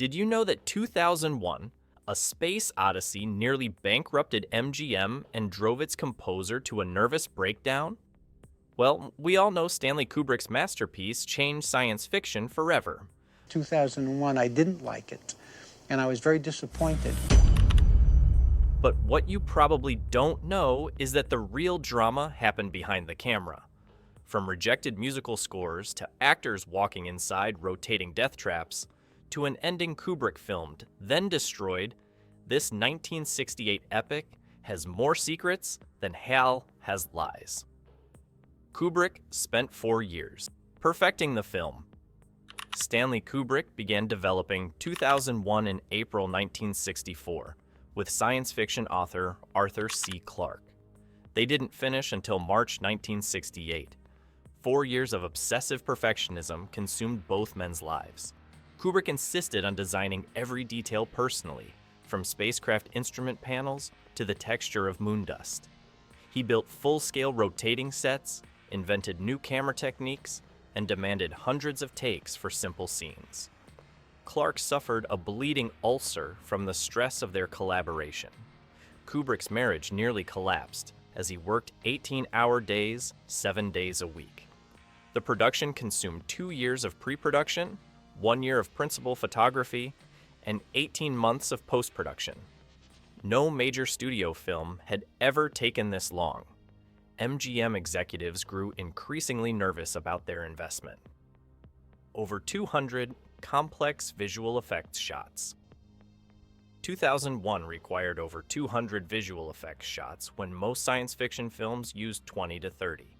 Did you know that 2001, A Space Odyssey nearly bankrupted MGM and drove its composer to a nervous breakdown? Well, we all know Stanley Kubrick's masterpiece changed science fiction forever. 2001, I didn't like it, and I was very disappointed. But what you probably don't know is that the real drama happened behind the camera. From rejected musical scores to actors walking inside rotating death traps, to an ending Kubrick filmed, then destroyed, this 1968 epic has more secrets than Hal has lies. Kubrick spent 4 years perfecting the film. Stanley Kubrick began developing 2001 in April 1964 with science fiction author Arthur C. Clarke. They didn't finish until March 1968. 4 years of obsessive perfectionism consumed both men's lives. Kubrick insisted on designing every detail personally, from spacecraft instrument panels to the texture of moon dust. He built full-scale rotating sets, invented new camera techniques, and demanded hundreds of takes for simple scenes. Clarke suffered a bleeding ulcer from the stress of their collaboration. Kubrick's marriage nearly collapsed as he worked 18-hour days, 7 days a week. The production consumed 2 years of pre-production, 1 year of principal photography, and 18 months of post-production. No major studio film had ever taken this long. MGM executives grew increasingly nervous about their investment. Over 200 complex visual effects shots. 2001 required over 200 visual effects shots when most science fiction films used 20 to 30.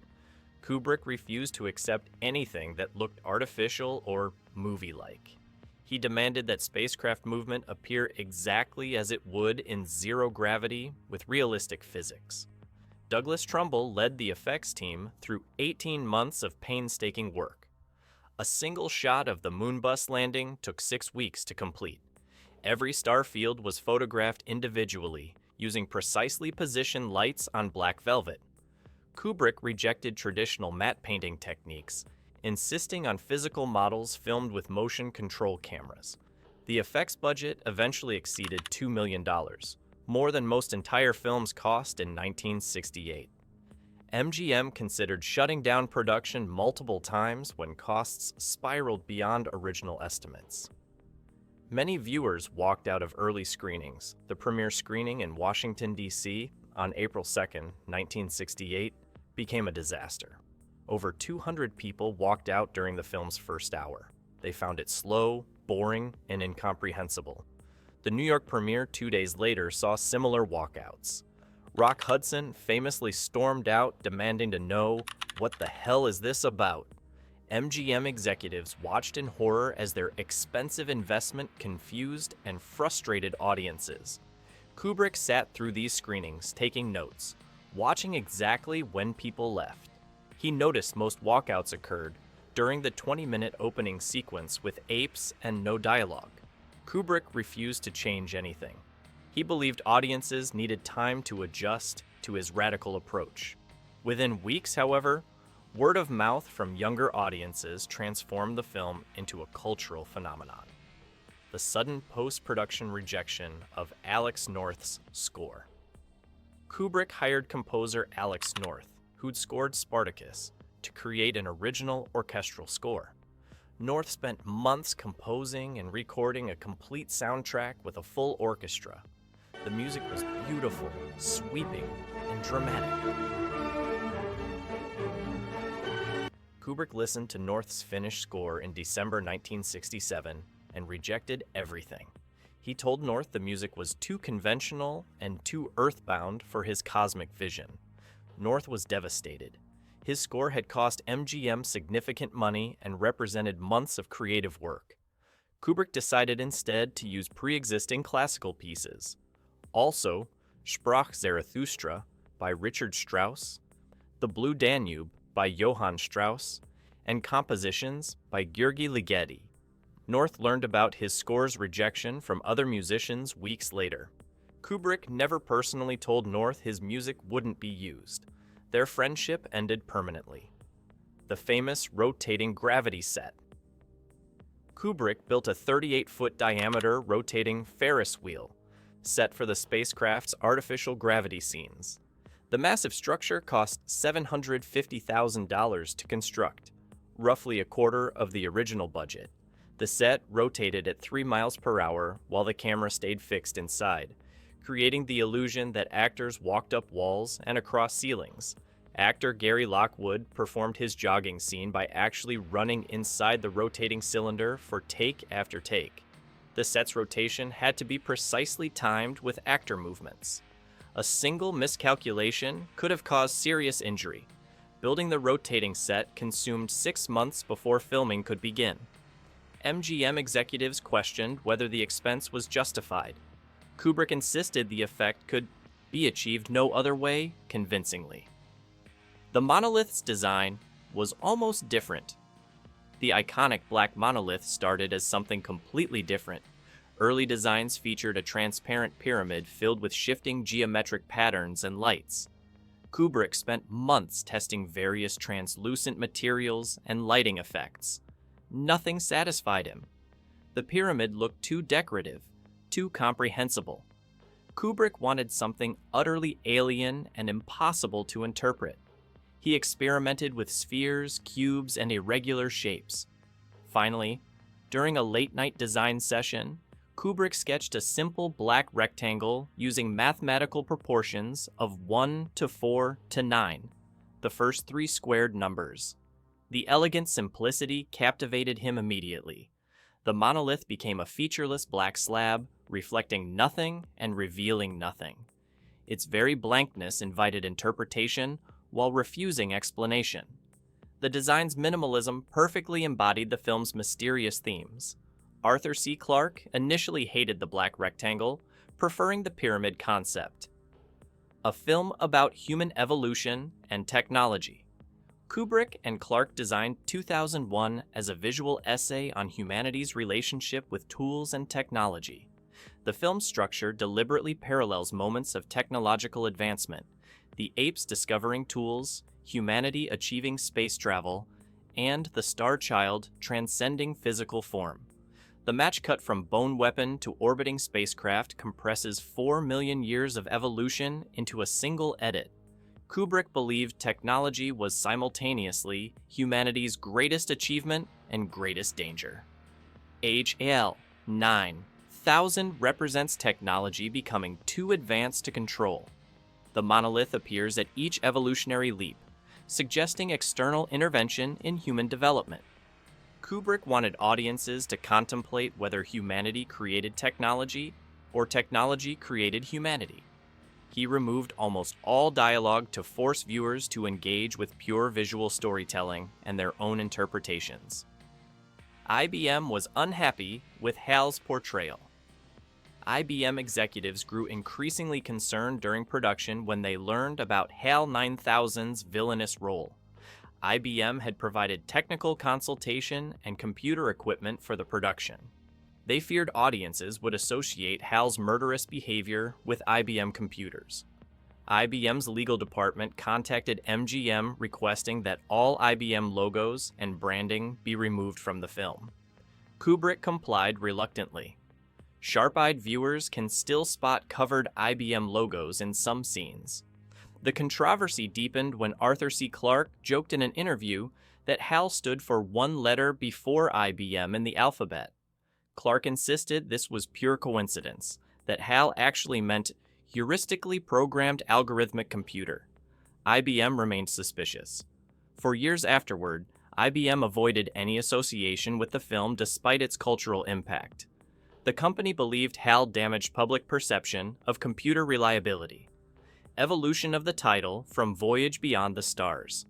Kubrick refused to accept anything that looked artificial or movie-like. He demanded that spacecraft movement appear exactly as it would in zero gravity with realistic physics. Douglas Trumbull led the effects team through 18 months of painstaking work. A single shot of the moon bus landing took 6 weeks to complete. Every star field was photographed individually, using precisely positioned lights on black velvet. Kubrick rejected traditional matte painting techniques, insisting on physical models filmed with motion control cameras. The effects budget eventually exceeded $2 million, more than most entire films cost in 1968. MGM considered shutting down production multiple times when costs spiraled beyond original estimates. Many viewers walked out of early screenings. The premiere screening in Washington, D.C. on April 2, 1968, became a disaster. Over 200 people walked out during the film's first hour. They found it slow, boring, and incomprehensible. The New York premiere 2 days later saw similar walkouts. Rock Hudson famously stormed out, demanding to know, "What the hell is this about?" MGM executives watched in horror as their expensive investment confused and frustrated audiences. Kubrick sat through these screenings, taking notes, watching exactly when people left. He noticed most walkouts occurred during the 20-minute opening sequence with apes and no dialogue. Kubrick refused to change anything. He believed audiences needed time to adjust to his radical approach. Within weeks, however, word of mouth from younger audiences transformed the film into a cultural phenomenon. The sudden post-production rejection of Alex North's score. Kubrick hired composer Alex North, who'd scored Spartacus, to create an original orchestral score. North spent months composing and recording a complete soundtrack with a full orchestra. The music was beautiful, sweeping, and dramatic. Kubrick listened to North's finished score in December 1967 and rejected everything. He told North the music was too conventional and too earthbound for his cosmic vision. North was devastated. His score had cost MGM significant money and represented months of creative work. Kubrick decided instead to use pre-existing classical pieces. Also, Sprach Zarathustra by Richard Strauss, The Blue Danube by Johann Strauss, and compositions by György Ligeti. North learned about his score's rejection from other musicians weeks later. Kubrick never personally told North his music wouldn't be used. Their friendship ended permanently. The famous rotating gravity set. Kubrick built a 38-foot diameter rotating Ferris wheel, set for the spacecraft's artificial gravity scenes. The massive structure cost $750,000 to construct, roughly a quarter of the original budget. The set rotated at 3 miles per hour while the camera stayed fixed inside, creating the illusion that actors walked up walls and across ceilings. Actor Gary Lockwood performed his jogging scene by actually running inside the rotating cylinder for take after take. The set's rotation had to be precisely timed with actor movements. A single miscalculation could have caused serious injury. Building the rotating set consumed 6 months before filming could begin. MGM executives questioned whether the expense was justified. Kubrick insisted the effect could be achieved no other way convincingly. The monolith's design was almost different. The iconic black monolith started as something completely different. Early designs featured a transparent pyramid filled with shifting geometric patterns and lights. Kubrick spent months testing various translucent materials and lighting effects. Nothing satisfied him. The pyramid looked too decorative, too comprehensible. Kubrick wanted something utterly alien and impossible to interpret. He experimented with spheres, cubes, and irregular shapes. Finally, during a late-night design session, Kubrick sketched a simple black rectangle using mathematical proportions of 1 to 4 to 9, the first 3 squared numbers. The elegant simplicity captivated him immediately. The monolith became a featureless black slab, reflecting nothing and revealing nothing. Its very blankness invited interpretation while refusing explanation. The design's minimalism perfectly embodied the film's mysterious themes. Arthur C. Clarke initially hated the black rectangle, preferring the pyramid concept. A film about human evolution and technology. Kubrick and Clarke designed 2001 as a visual essay on humanity's relationship with tools and technology. The film's structure deliberately parallels moments of technological advancement, the apes discovering tools, humanity achieving space travel, and the star child transcending physical form. The match cut from bone weapon to orbiting spacecraft compresses 4 million years of evolution into a single edit. Kubrick believed technology was simultaneously humanity's greatest achievement and greatest danger. Age AL 9000 represents technology becoming too advanced to control. The monolith appears at each evolutionary leap, suggesting external intervention in human development. Kubrick wanted audiences to contemplate whether humanity created technology or technology created humanity. He removed almost all dialogue to force viewers to engage with pure visual storytelling and their own interpretations. IBM was unhappy with HAL's portrayal. IBM executives grew increasingly concerned during production when they learned about HAL 9000's villainous role. IBM had provided technical consultation and computer equipment for the production. They feared audiences would associate HAL's murderous behavior with IBM computers. IBM's legal department contacted MGM requesting that all IBM logos and branding be removed from the film. Kubrick complied reluctantly. Sharp-eyed viewers can still spot covered IBM logos in some scenes. The controversy deepened when Arthur C. Clarke joked in an interview that HAL stood for one letter before IBM in the alphabet. Clarke insisted this was pure coincidence, that HAL actually meant heuristically programmed algorithmic computer. IBM remained suspicious. For years afterward, IBM avoided any association with the film despite its cultural impact. The company believed HAL damaged public perception of computer reliability. Evolution of the title from Voyage Beyond the Stars.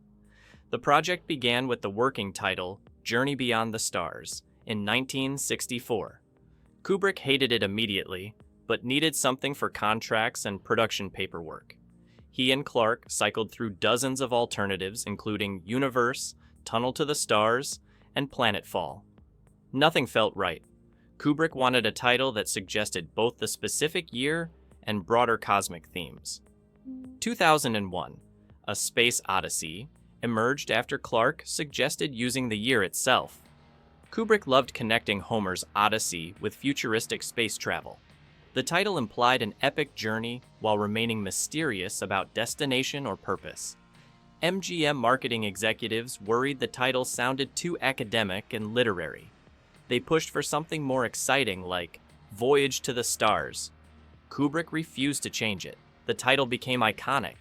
The project began with the working title Journey Beyond the Stars in 1964. Kubrick hated it immediately, but needed something for contracts and production paperwork. He and Clarke cycled through dozens of alternatives including Universe, Tunnel to the Stars, and Planetfall. Nothing felt right. Kubrick wanted a title that suggested both the specific year and broader cosmic themes. 2001, A Space Odyssey, emerged after Clarke suggested using the year itself. Kubrick loved connecting Homer's Odyssey with futuristic space travel. The title implied an epic journey while remaining mysterious about destination or purpose. MGM marketing executives worried the title sounded too academic and literary. They pushed for something more exciting like Voyage to the Stars. Kubrick refused to change it. The title became iconic.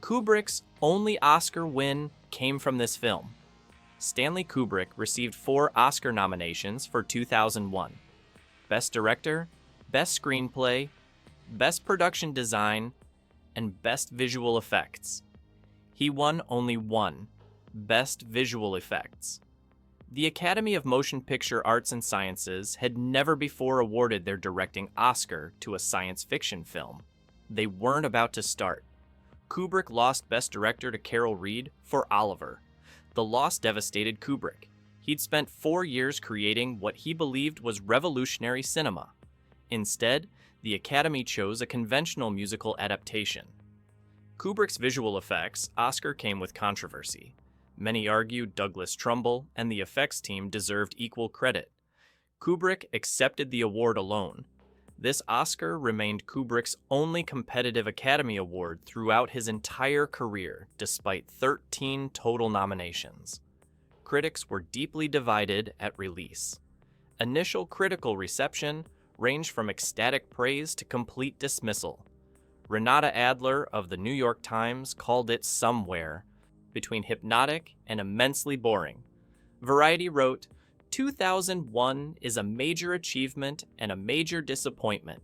Kubrick's only Oscar win came from this film. Stanley Kubrick received 4 Oscar nominations for 2001. Best Director, Best Screenplay, Best Production Design, and Best Visual Effects. He won only 1, Best Visual Effects. The Academy of Motion Picture Arts and Sciences had never before awarded their directing Oscar to a science fiction film. They weren't about to start. Kubrick lost Best Director to Carol Reed for Oliver. The loss devastated Kubrick. He'd spent 4 years creating what he believed was revolutionary cinema. Instead, the Academy chose a conventional musical adaptation. Kubrick's visual effects Oscar came with controversy. Many argued Douglas Trumbull and the effects team deserved equal credit. Kubrick accepted the award alone. This Oscar remained Kubrick's only competitive Academy Award throughout his entire career, despite 13 total nominations. Critics were deeply divided at release. Initial critical reception ranged from ecstatic praise to complete dismissal. Renata Adler of the New York Times called it somewhere between hypnotic and immensely boring. Variety wrote, 2001 is a major achievement and a major disappointment.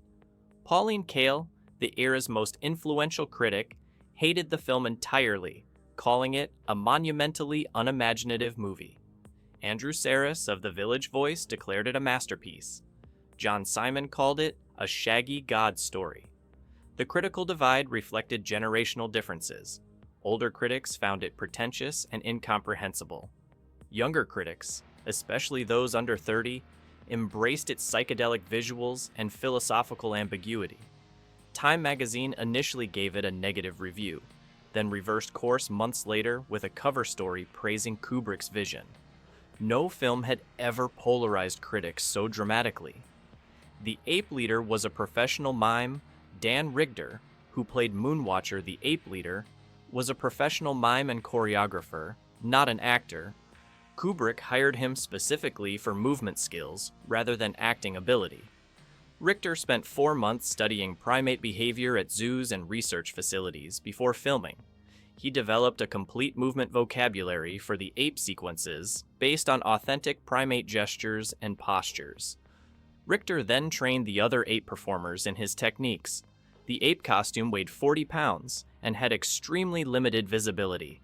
Pauline Kael, the era's most influential critic, hated the film entirely, calling it a monumentally unimaginative movie. Andrew Sarris of The Village Voice declared it a masterpiece. John Simon called it a shaggy God story. The critical divide reflected generational differences. Older critics found it pretentious and incomprehensible. Younger critics, especially those under 30, embraced its psychedelic visuals and philosophical ambiguity. Time magazine initially gave it a negative review, then reversed course months later with a cover story praising Kubrick's vision. No film had ever polarized critics so dramatically. The ape leader was a professional mime. Dan Richter, who played Moonwatcher the ape leader, was a professional mime and choreographer, not an actor. Kubrick hired him specifically for movement skills rather than acting ability. Richter spent 4 months studying primate behavior at zoos and research facilities before filming. He developed a complete movement vocabulary for the ape sequences based on authentic primate gestures and postures. Richter then trained the other ape performers in his techniques. The ape costume weighed 40 pounds and had extremely limited visibility.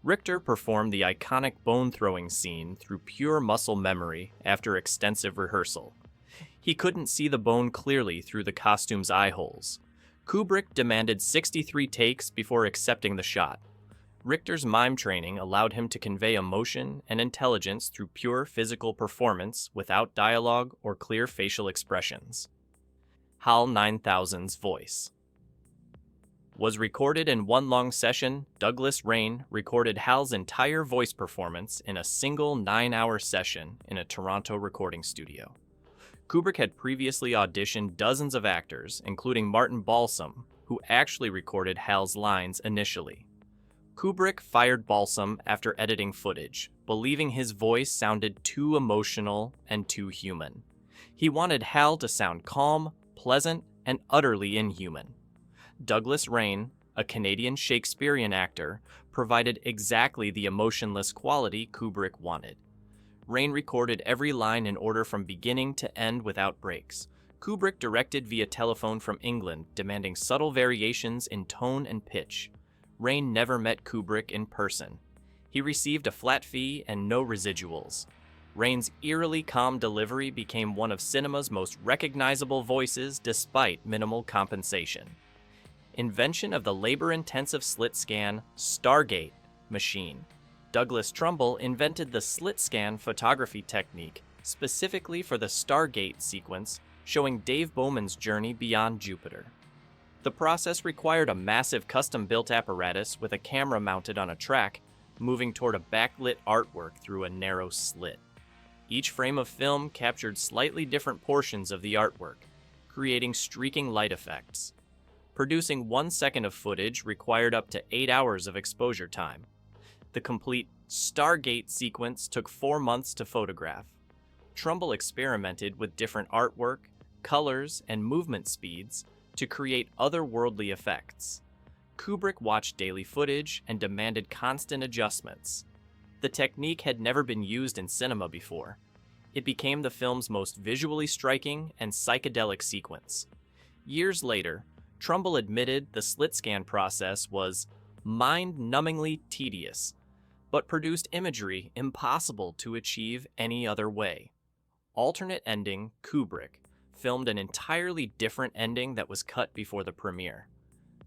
Richter performed the iconic bone-throwing scene through pure muscle memory after extensive rehearsal. He couldn't see the bone clearly through the costume's eye holes. Kubrick demanded 63 takes before accepting the shot. Richter's mime training allowed him to convey emotion and intelligence through pure physical performance without dialogue or clear facial expressions. HAL 9000's voice was recorded in one long session. Douglas Rain recorded Hal's entire voice performance in a single 9-hour session in a Toronto recording studio. Kubrick had previously auditioned dozens of actors, including Martin Balsam, who actually recorded Hal's lines initially. Kubrick fired Balsam after editing footage, believing his voice sounded too emotional and too human. He wanted Hal to sound calm, pleasant, and utterly inhuman. Douglas Rain, a Canadian Shakespearean actor, provided exactly the emotionless quality Kubrick wanted. Rain recorded every line in order from beginning to end without breaks. Kubrick directed via telephone from England, demanding subtle variations in tone and pitch. Rain never met Kubrick in person. He received a flat fee and no residuals. Rain's eerily calm delivery became one of cinema's most recognizable voices despite minimal compensation. Invention of the labor-intensive slit-scan Stargate machine. Douglas Trumbull invented the slit-scan photography technique specifically for the Stargate sequence showing Dave Bowman's journey beyond Jupiter. The process required a massive custom-built apparatus with a camera mounted on a track, moving toward a backlit artwork through a narrow slit. Each frame of film captured slightly different portions of the artwork, creating streaking light effects. Producing 1 second of footage required up to 8 hours of exposure time. The complete Stargate sequence took 4 months to photograph. Trumbull experimented with different artwork, colors, and movement speeds to create otherworldly effects. Kubrick watched daily footage and demanded constant adjustments. The technique had never been used in cinema before. It became the film's most visually striking and psychedelic sequence. Years later, Trumbull admitted the slit-scan process was mind-numbingly tedious, but produced imagery impossible to achieve any other way. Alternate ending Kubrick filmed an entirely different ending that was cut before the premiere.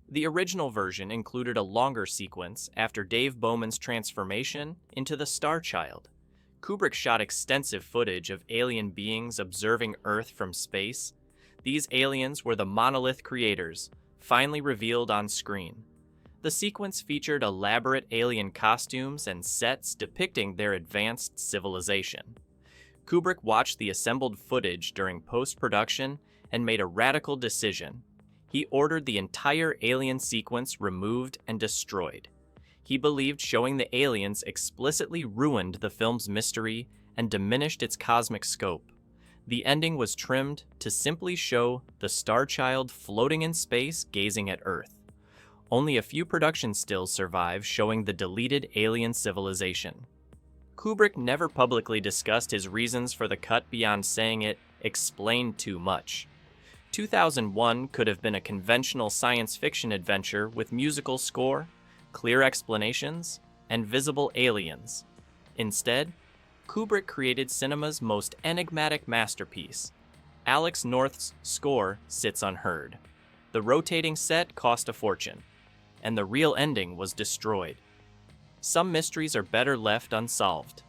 The original version included a longer sequence after Dave Bowman's transformation into the Star Child. Kubrick shot extensive footage of alien beings observing Earth from space. These aliens were the monolith creators, finally revealed on screen. The sequence featured elaborate alien costumes and sets depicting their advanced civilization. Kubrick watched the assembled footage during post-production and made a radical decision. He ordered the entire alien sequence removed and destroyed. He believed showing the aliens explicitly ruined the film's mystery and diminished its cosmic scope. The ending was trimmed to simply show the Star Child floating in space gazing at Earth. Only a few production stills survive showing the deleted alien civilization. Kubrick never publicly discussed his reasons for the cut beyond saying it explained too much. 2001 could have been a conventional science fiction adventure with musical score, clear explanations, and visible aliens. Instead, Kubrick created cinema's most enigmatic masterpiece. Alex North's score sits unheard. The rotating set cost a fortune, and the real ending was destroyed. Some mysteries are better left unsolved.